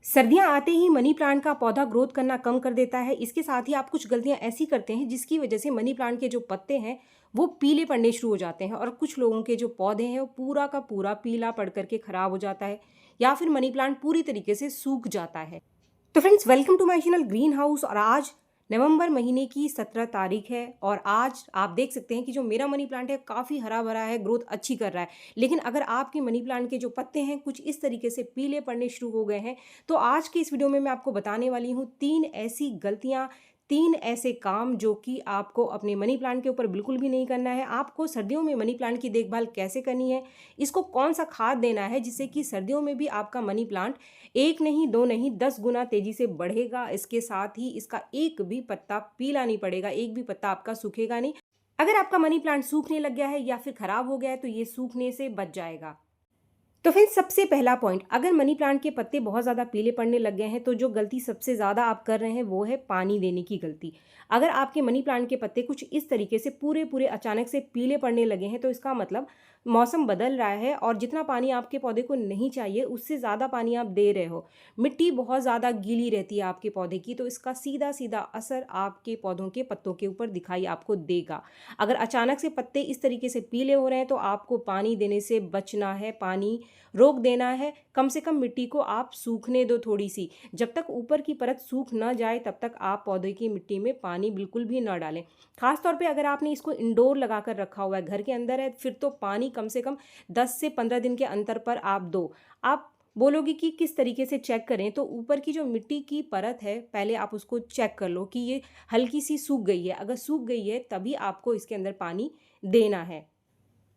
सर्दियाँ आते ही money plant का पौधा ग्रोथ करना कम कर देता है। इसके साथ ही आप कुछ गलतियाँ ऐसी करते हैं जिसकी वजह से मनी प्लांट के जो पत्ते हैं वो पीले पड़ने शुरू हो जाते हैं और कुछ लोगों के जो पौधे हैं वो पूरा का पूरा पीला पड़ करके खराब हो जाता है या फिर मनी प्लांट पूरी तरीके से सूख जाता है। तो friends, welcome to my channel green house. और आज नवंबर महीने की 17 तारीख है और आज आप देख सकते हैं कि जो मेरा मनी प्लांट है काफ़ी हरा भरा है, ग्रोथ अच्छी कर रहा है। लेकिन अगर आपके मनी प्लांट के जो पत्ते हैं कुछ इस तरीके से पीले पड़ने शुरू हो गए हैं, तो आज की इस वीडियो में मैं आपको बताने वाली हूँ 3 ऐसी गलतियाँ, 3 ऐसे काम जो कि आपको अपने मनी प्लांट के ऊपर बिल्कुल भी नहीं करना है। आपको सर्दियों में मनी प्लांट की देखभाल कैसे करनी है, इसको कौन सा खाद देना है जिससे कि सर्दियों में भी आपका मनी प्लांट एक नहीं, दो नहीं, 10 गुना तेजी से बढ़ेगा। इसके साथ ही इसका एक भी पत्ता पीला नहीं पड़ेगा, एक भी पत्ता आपका सूखेगा नहीं। अगर आपका मनी प्लांट सूखने लग गया है या फिर खराब हो गया है तो ये सूखने से बच जाएगा। तो फिर सबसे पहला पॉइंट, अगर मनी प्लांट के पत्ते बहुत ज़्यादा पीले पड़ने लग गए हैं तो जो गलती सबसे ज़्यादा आप कर रहे हैं वो है पानी देने की गलती। अगर आपके मनी प्लांट के पत्ते कुछ इस तरीके से पूरे पूरे अचानक से पीले पड़ने लगे हैं तो इसका मतलब मौसम बदल रहा है और जितना पानी आपके पौधे को नहीं चाहिए उससे ज़्यादा पानी आप दे रहे हो। मिट्टी बहुत ज़्यादा गीली रहती है आपके पौधे की, तो इसका सीधा सीधा असर आपके पौधों के पत्तों के ऊपर दिखाई आपको देगा। अगर अचानक से पत्ते इस तरीके से पीले हो रहे हैं तो आपको पानी देने से बचना है, पानी रोक देना है। कम से कम मिट्टी को आप सूखने दो थोड़ी सी। जब तक ऊपर की परत सूख ना जाए तब तक आप पौधे की मिट्टी में पानी बिल्कुल भी ना डालें। खास तौर पे अगर आपने इसको इंडोर लगा कर रखा हुआ है, घर के अंदर है, फिर तो पानी कम से कम 10 से 15 दिन के अंतर पर आप दो। आप बोलोगे कि किस तरीके से चेक करें, तो ऊपर की जो मिट्टी की परत है पहले आप उसको चेक कर लो कि ये हल्की सी सूख गई है। अगर सूख गई है तभी आपको इसके अंदर पानी देना है।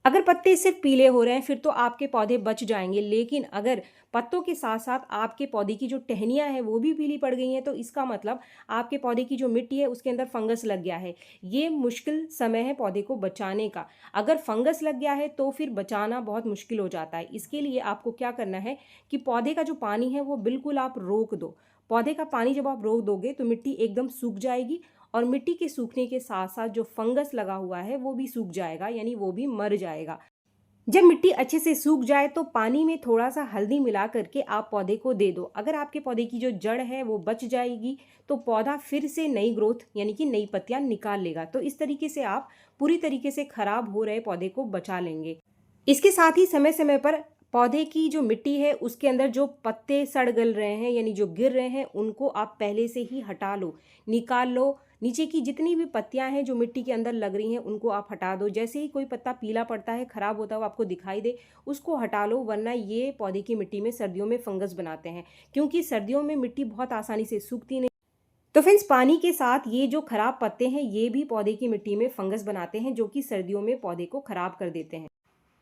अगर पत्ते सिर्फ पीले हो रहे हैं फिर तो आपके पौधे बच जाएंगे, लेकिन अगर पत्तों के साथ साथ आपके पौधे की जो टहनियां हैं वो भी पीली पड़ गई हैं तो इसका मतलब आपके पौधे की जो मिट्टी है उसके अंदर फंगस लग गया है। ये मुश्किल समय है पौधे को बचाने का। अगर फंगस लग गया है तो फिर बचाना बहुत मुश्किल हो जाता है। इसके लिए आपको क्या करना है कि पौधे का जो पानी है वो बिल्कुल आप रोक दो। पौधे का पानी जब आप रोक दोगे तो मिट्टी एकदम सूख जाएगी और मिट्टी के सूखने के साथ साथ जो फंगस लगा हुआ है वो भी सूख जाएगा, यानी वो भी मर जाएगा। जब मिट्टी अच्छे से सूख जाए तो पानी में थोड़ा सा हल्दी मिला करके आप पौधे को दे दो। अगर आपके पौधे की जो जड़ है वो बच जाएगी तो पौधा फिर से नई ग्रोथ यानी कि नई पत्तियां निकाल लेगा। तो इस तरीके से आप पूरी तरीके से खराब हो रहे पौधे को बचा लेंगे। इसके साथ ही समय समय पर पौधे की जो मिट्टी है उसके अंदर जो पत्ते सड़ गल रहे हैं यानी जो गिर रहे हैं उनको आप पहले से ही हटा लो, निकाल लो। नीचे की जितनी भी पत्तियां हैं जो मिट्टी के अंदर लग रही हैं उनको आप हटा दो। जैसे ही कोई पत्ता पीला पड़ता है, खराब होता हुआ आपको दिखाई दे, उसको हटा लो, वरना ये पौधे की मिट्टी में सर्दियों में फंगस बनाते हैं, क्योंकि सर्दियों में मिट्टी बहुत आसानी से सूखती नहीं। तो फ्रेंड्स, पानी के साथ ये जो खराब पत्ते हैं ये भी पौधे की मिट्टी में फंगस बनाते हैं जो कि सर्दियों में पौधे को खराब कर देते हैं।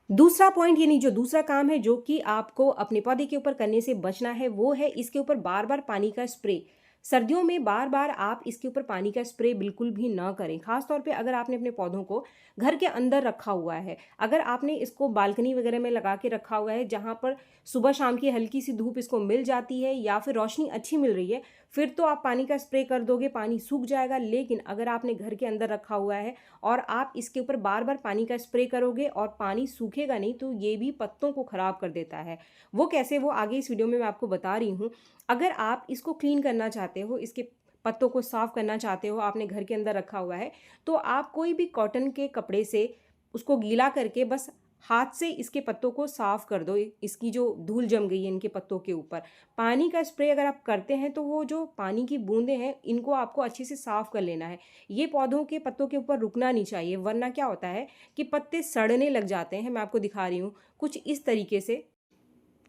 दूसरा पॉइंट यानी जो दूसरा काम है जो कि आपको अपने पौधे के ऊपर करने से बचना है वो है इसके ऊपर बार बार पानी का स्प्रे। सर्दियों में बार बार आप इसके ऊपर पानी का स्प्रे बिल्कुल भी ना करें। खास तौर पे अगर आपने अपने पौधों को घर के अंदर रखा हुआ है, अगर आपने इसको बालकनी वगैरह में लगा के रखा हुआ है जहाँ पर सुबह शाम की हल्की सी धूप इसको मिल जाती है या फिर रोशनी अच्छी मिल रही है, फिर तो आप पानी का स्प्रे कर दोगे, पानी सूख जाएगा। लेकिन अगर आपने घर के अंदर रखा हुआ है और आप इसके ऊपर बार बार पानी का स्प्रे करोगे और पानी सूखेगा नहीं तो ये भी पत्तों को खराब कर देता है। वो कैसे, वो आगे इस वीडियो में मैं आपको बता रही हूँ। अगर आप इसको क्लीन करना चाहते हो, इसके पत्तों को साफ करना चाहते हो, आपने घर के अंदर रखा हुआ है, तो आप कोई भी कॉटन के कपड़े से उसको गीला करके बस हाथ से इसके पत्तों को साफ कर दो। इसकी जो धूल जम गई है इनके पत्तों के ऊपर, पानी का स्प्रे अगर आप करते हैं तो वो जो पानी की बूंदें हैं इनको आपको अच्छे से साफ कर लेना है। ये पौधों के पत्तों के ऊपर रुकना नहीं चाहिए, वरना क्या होता है कि पत्ते सड़ने लग जाते हैं। मैं आपको दिखा रही हूँ कुछ इस तरीके से।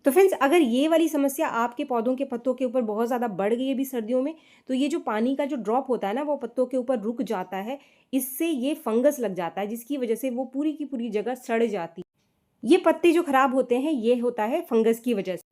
तो फ्रेंड्स, अगर ये वाली समस्या आपके पौधों के पत्तों के ऊपर बहुत ज़्यादा बढ़ गई है भी सर्दियों में, तो ये जो पानी का जो ड्रॉप होता है ना वो पत्तों के ऊपर रुक जाता है, इससे ये फंगस लग जाता है जिसकी वजह से वो पूरी की पूरी जगह सड़ जाती है। ये पत्ते जो खराब होते हैं ये होता है फंगस की वजह से।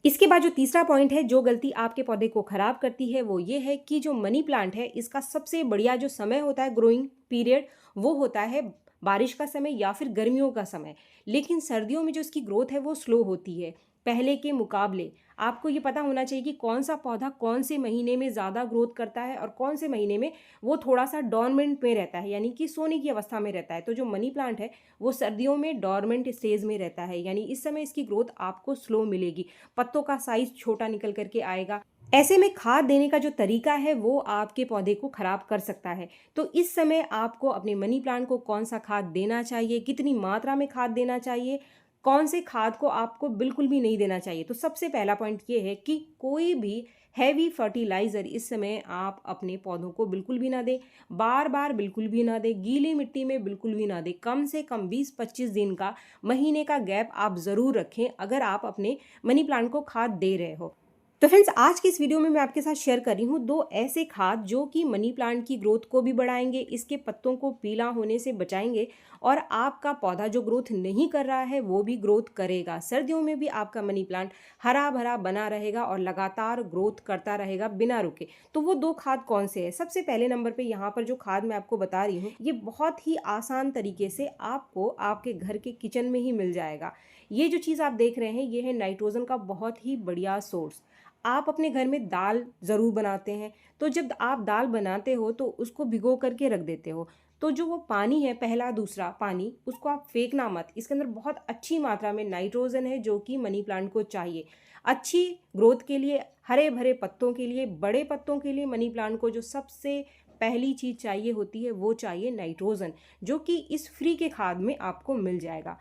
इसके बाद जो तीसरा पॉइंट है जो गलती आपके पौधे को खराब करती है वो ये है कि जो मनी प्लांट है इसका सबसे बढ़िया जो समय होता है ग्रोइंग पीरियड, वो होता है बारिश का समय या फिर गर्मियों का समय। लेकिन सर्दियों में जो इसकी ग्रोथ है वो स्लो होती है पहले के मुकाबले। आपको ये पता होना चाहिए कि कौन सा पौधा कौन से महीने में ज़्यादा ग्रोथ करता है और कौन से महीने में वो थोड़ा सा डॉर्मेंट में रहता है, यानी कि सोने की अवस्था में रहता है। तो जो मनी प्लांट है वो सर्दियों में डॉर्मेंट स्टेज में रहता है, यानी इस समय इसकी ग्रोथ आपको स्लो मिलेगी, पत्तों का साइज छोटा निकल करके आएगा। ऐसे में खाद देने का जो तरीका है वो आपके पौधे को खराब कर सकता है। तो इस समय आपको अपने मनी प्लांट को कौन सा खाद देना चाहिए, कितनी मात्रा में खाद देना चाहिए, कौन से खाद को आपको बिल्कुल भी नहीं देना चाहिए। तो सबसे पहला पॉइंट ये है कि कोई भी हैवी फर्टिलाइज़र इस समय आप अपने पौधों को बिल्कुल भी ना दें, बार बार बिल्कुल भी ना दें, गीली मिट्टी में बिल्कुल भी ना दें। कम से कम 20-25 दिन का, महीने का गैप आप ज़रूर रखें अगर आप अपने मनी प्लांट को खाद दे रहे हो। तो फ्रेंड्स, आज की इस वीडियो में मैं आपके साथ शेयर कर रही हूँ 2 ऐसे खाद जो कि मनी प्लांट की ग्रोथ को भी बढ़ाएंगे, इसके पत्तों को पीला होने से बचाएंगे और आपका पौधा जो ग्रोथ नहीं कर रहा है वो भी ग्रोथ करेगा। सर्दियों में भी आपका मनी प्लांट हरा भरा बना रहेगा और लगातार ग्रोथ करता रहेगा बिना रुके। तो वो 2 खाद कौन से हैं? सबसे पहले नंबर पे यहाँ पर जो खाद मैं आपको बता रही हूँ, ये बहुत ही आसान तरीके से आपको आपके घर के किचन में ही मिल जाएगा। ये जो चीज़ आप देख रहे हैं ये है नाइट्रोजन का बहुत ही बढ़िया सोर्स। आप अपने घर में दाल ज़रूर बनाते हैं, तो जब आप दाल बनाते हो तो उसको भिगो करके रख देते हो, तो जो वो पानी है, पहला दूसरा पानी, उसको आप फेंकना मत। इसके अंदर बहुत अच्छी मात्रा में नाइट्रोजन है जो कि मनी प्लांट को चाहिए अच्छी ग्रोथ के लिए, हरे भरे पत्तों के लिए, बड़े पत्तों के लिए। मनी प्लांट को जो सबसे पहली चीज़ चाहिए होती है वो चाहिए नाइट्रोजन, जो कि इस फ्री के खाद में आपको मिल जाएगा।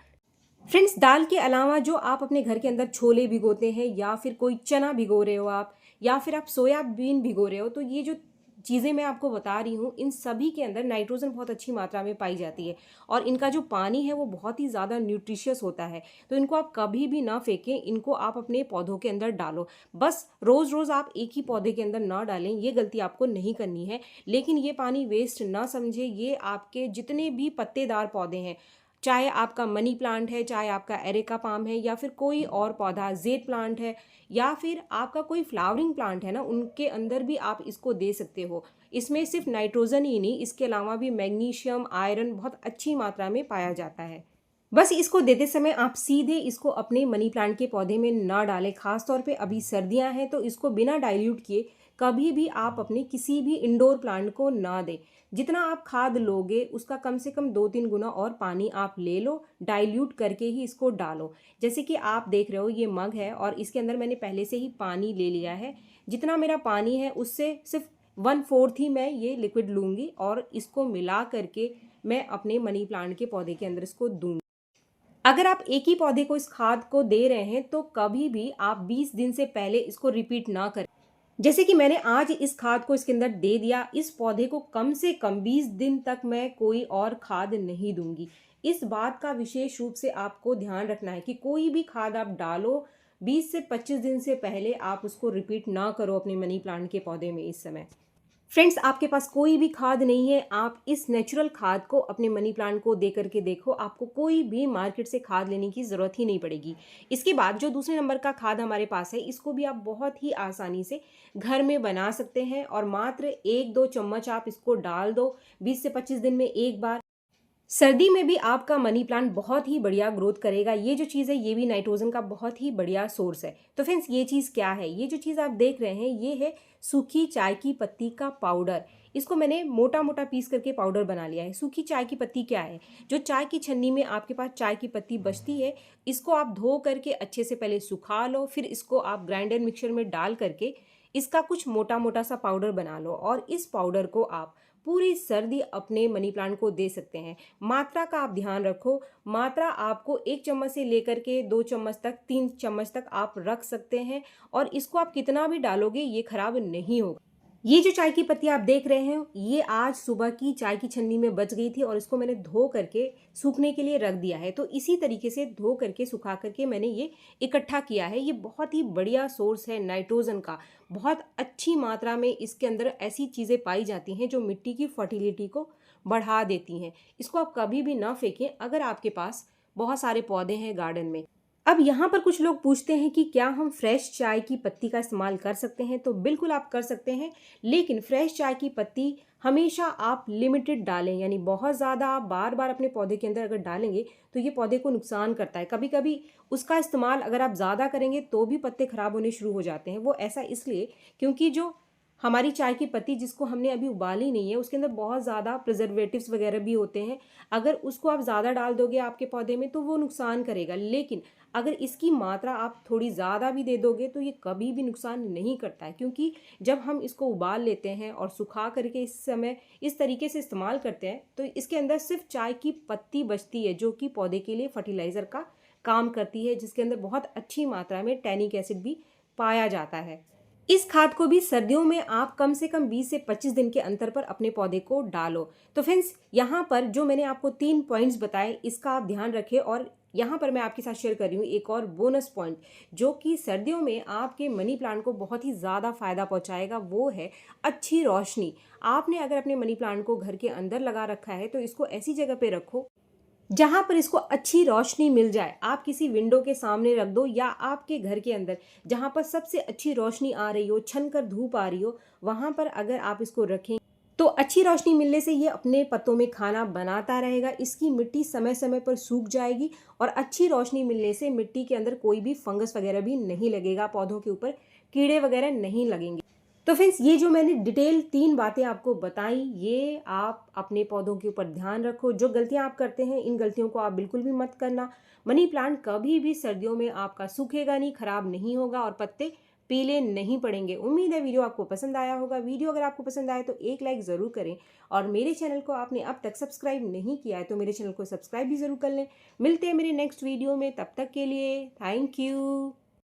फ्रेंड्स, दाल के अलावा जो आप अपने घर के अंदर छोले भिगोते हैं या फिर कोई चना भिगो रहे हो आप, या फिर आप सोयाबीन भिगो रहे हो, तो ये जो चीज़ें मैं आपको बता रही हूँ इन सभी के अंदर नाइट्रोजन बहुत अच्छी मात्रा में पाई जाती है और इनका जो पानी है वो बहुत ही ज़्यादा न्यूट्रिशियस होता है। तो इनको आप कभी भी ना फेंकें, इनको आप अपने पौधों के अंदर डालो। बस रोज़ रोज़ आप एक ही पौधे के अंदर ना डालें, ये गलती आपको नहीं करनी है। लेकिन ये पानी वेस्ट ना समझे, ये आपके जितने भी पत्तेदार पौधे हैं, चाहे आपका मनी प्लांट है, चाहे आपका एरेका पाम है, या फिर कोई और पौधा जेड प्लांट है, या फिर आपका कोई फ्लावरिंग प्लांट है ना, उनके अंदर भी आप इसको दे सकते हो। इसमें सिर्फ नाइट्रोजन ही नहीं, इसके अलावा भी मैग्नीशियम, आयरन बहुत अच्छी मात्रा में पाया जाता है। बस इसको देते समय आप सीधे इसको अपने मनी प्लांट के पौधे में ना डालें। खास तौर पे अभी सर्दियां हैं तो इसको बिना डाइल्यूट किए कभी भी आप अपने किसी भी इंडोर प्लांट को ना दें। जितना आप खाद लोगे उसका कम से कम 2-3 गुना और पानी आप ले लो, डाइल्यूट करके ही इसको डालो। जैसे कि आप देख रहे हो ये मग है और इसके अंदर मैंने पहले से ही पानी ले लिया है। जितना मेरा पानी है उससे सिर्फ 1/4 ही मैं ये लिक्विड लूँगी और इसको मिला करके मैं अपने मनी प्लांट के पौधे के अंदर इसको दूँगी। अगर आप एक ही पौधे को इस खाद को दे रहे हैं तो कभी भी आप 20 दिन से पहले इसको रिपीट ना करें। जैसे कि मैंने आज इस खाद को इसके अंदर दे दिया, इस पौधे को कम से कम 20 दिन तक मैं कोई और खाद नहीं दूंगी। इस बात का विशेष रूप से आपको ध्यान रखना है कि कोई भी खाद आप डालो 20 से 25 दिन से पहले आप उसको रिपीट ना करो अपने मनी प्लांट के पौधे में। इस समय फ्रेंड्स, आपके पास कोई भी खाद नहीं है, आप इस नेचुरल खाद को अपने मनी प्लांट को दे करके देखो, आपको कोई भी मार्केट से खाद लेने की ज़रूरत ही नहीं पड़ेगी। इसके बाद जो दूसरे नंबर का खाद हमारे पास है, इसको भी आप बहुत ही आसानी से घर में बना सकते हैं और मात्र 1-2 चम्मच आप इसको डाल दो 20 से 25 दिन में एक बार। सर्दी में भी आपका मनी प्लांट बहुत ही बढ़िया ग्रोथ करेगा। ये जो चीज़ है ये भी नाइट्रोजन का बहुत ही बढ़िया सोर्स है। तो फ्रेंड्स, ये चीज़ क्या है? ये जो चीज़ आप देख रहे हैं ये है सूखी चाय की पत्ती का पाउडर। इसको मैंने मोटा मोटा पीस करके पाउडर बना लिया है। सूखी चाय की पत्ती क्या है? जो चाय की छन्नी में आपके पास चाय की पत्ती बचती है, इसको आप धो करके अच्छे से पहले सुखा लो, फिर इसको आप ग्राइंडर मिक्सर में डाल करके इसका कुछ मोटा मोटा सा पाउडर बना लो और इस पाउडर को आप पूरी सर्दी अपने मनी प्लांट को दे सकते हैं। मात्रा का आप ध्यान रखो, मात्रा आपको 1 चम्मच से लेकर के 2 चम्मच तक, 3 चम्मच तक आप रख सकते हैं और इसको आप कितना भी डालोगे ये खराब नहीं होगा। ये जो चाय की पत्ती आप देख रहे हैं ये आज सुबह की चाय की छन्नी में बच गई थी और इसको मैंने धो करके सूखने के लिए रख दिया है। तो इसी तरीके से धो करके सुखा करके मैंने ये इकट्ठा किया है। ये बहुत ही बढ़िया सोर्स है नाइट्रोजन का। बहुत अच्छी मात्रा में इसके अंदर ऐसी चीज़ें पाई जाती हैं जो मिट्टी की फर्टिलिटी को बढ़ा देती हैं। इसको आप कभी भी ना फेंकें। अगर आपके पास बहुत सारे पौधे हैं गार्डन में, अब यहाँ पर कुछ लोग पूछते हैं कि क्या हम फ्रेश चाय की पत्ती का इस्तेमाल कर सकते हैं? तो बिल्कुल आप कर सकते हैं, लेकिन फ्रेश चाय की पत्ती हमेशा आप लिमिटेड डालें, यानी बहुत ज़्यादा आप बार-बार अपने पौधे के अंदर अगर डालेंगे, तो ये पौधे को नुकसान करता है। कभी-कभी उसका इस्तेमाल अगर आप ज़्यादा करेंगे, तो भी पत्ते खराब होने शुरू हो जाते हैं। वो ऐसा इसलिए क्योंकि जो हमारी चाय की पत्ती जिसको हमने अभी उबाली नहीं है, उसके अंदर बहुत ज़्यादा प्रिजर्वेटिव्स वगैरह भी होते हैं। अगर उसको आप ज़्यादा डाल दोगे आपके पौधे में, तो वो नुकसान करेगा। लेकिन अगर इसकी मात्रा आप थोड़ी ज़्यादा भी दे दोगे, तो ये कभी भी नुकसान नहीं करता है, क्योंकि जब हम इसको उबाल लेते हैं और सुखा करके इस समय इस तरीके से इस्तेमाल करते हैं, तो इसके अंदर सिर्फ चाय की पत्ती बचती है, जो कि पौधे के लिए फर्टिलाइज़र का काम करती है, जिसके अंदर बहुत अच्छी मात्रा में टैनिक एसिड भी पाया जाता है। इस खाद को भी सर्दियों में आप कम से कम 20 से 25 दिन के अंतर पर अपने पौधे को डालो। तो फ्रेंड्स, यहाँ पर जो मैंने आपको 3 पॉइंट्स बताए, इसका आप ध्यान रखें। और यहाँ पर मैं आपके साथ शेयर कर रही हूँ एक और बोनस पॉइंट, जो कि सर्दियों में आपके मनी प्लांट को बहुत ही ज़्यादा फ़ायदा पहुँचाएगा। वो है अच्छी रोशनी। आपने अगर अपने मनी प्लांट को घर के अंदर लगा रखा है, तो इसको ऐसी जगह पे रखो जहाँ पर इसको अच्छी रोशनी मिल जाए। आप किसी विंडो के सामने रख दो, या आपके घर के अंदर जहाँ पर सबसे अच्छी रोशनी आ रही हो, छन कर धूप आ रही हो, वहाँ पर अगर आप इसको रखें, तो अच्छी रोशनी मिलने से ये अपने पत्तों में खाना बनाता रहेगा। इसकी मिट्टी समय समय पर सूख जाएगी, और अच्छी रोशनी मिलने से मिट्टी के अंदर कोई भी फंगस वगैरह भी नहीं लगेगा, पौधों के ऊपर कीड़े वगैरह नहीं लगेंगे। तो फ्रेंड्स, ये जो मैंने डिटेल 3 बातें आपको बताई, ये आप अपने पौधों के ऊपर ध्यान रखो। जो गलतियां आप करते हैं, इन गलतियों को आप बिल्कुल भी मत करना। मनी प्लांट कभी भी सर्दियों में आपका सूखेगा नहीं, खराब नहीं होगा, और पत्ते पीले नहीं पड़ेंगे। उम्मीद है वीडियो आपको पसंद आया होगा। वीडियो अगर आपको पसंद आए, तो एक लाइक ज़रूर करें, और मेरे चैनल को आपने अब तक सब्सक्राइब नहीं किया है, तो मेरे चैनल को सब्सक्राइब भी ज़रूर कर लें। मिलते हैं मेरे नेक्स्ट वीडियो में, तब तक के लिए थैंक यू।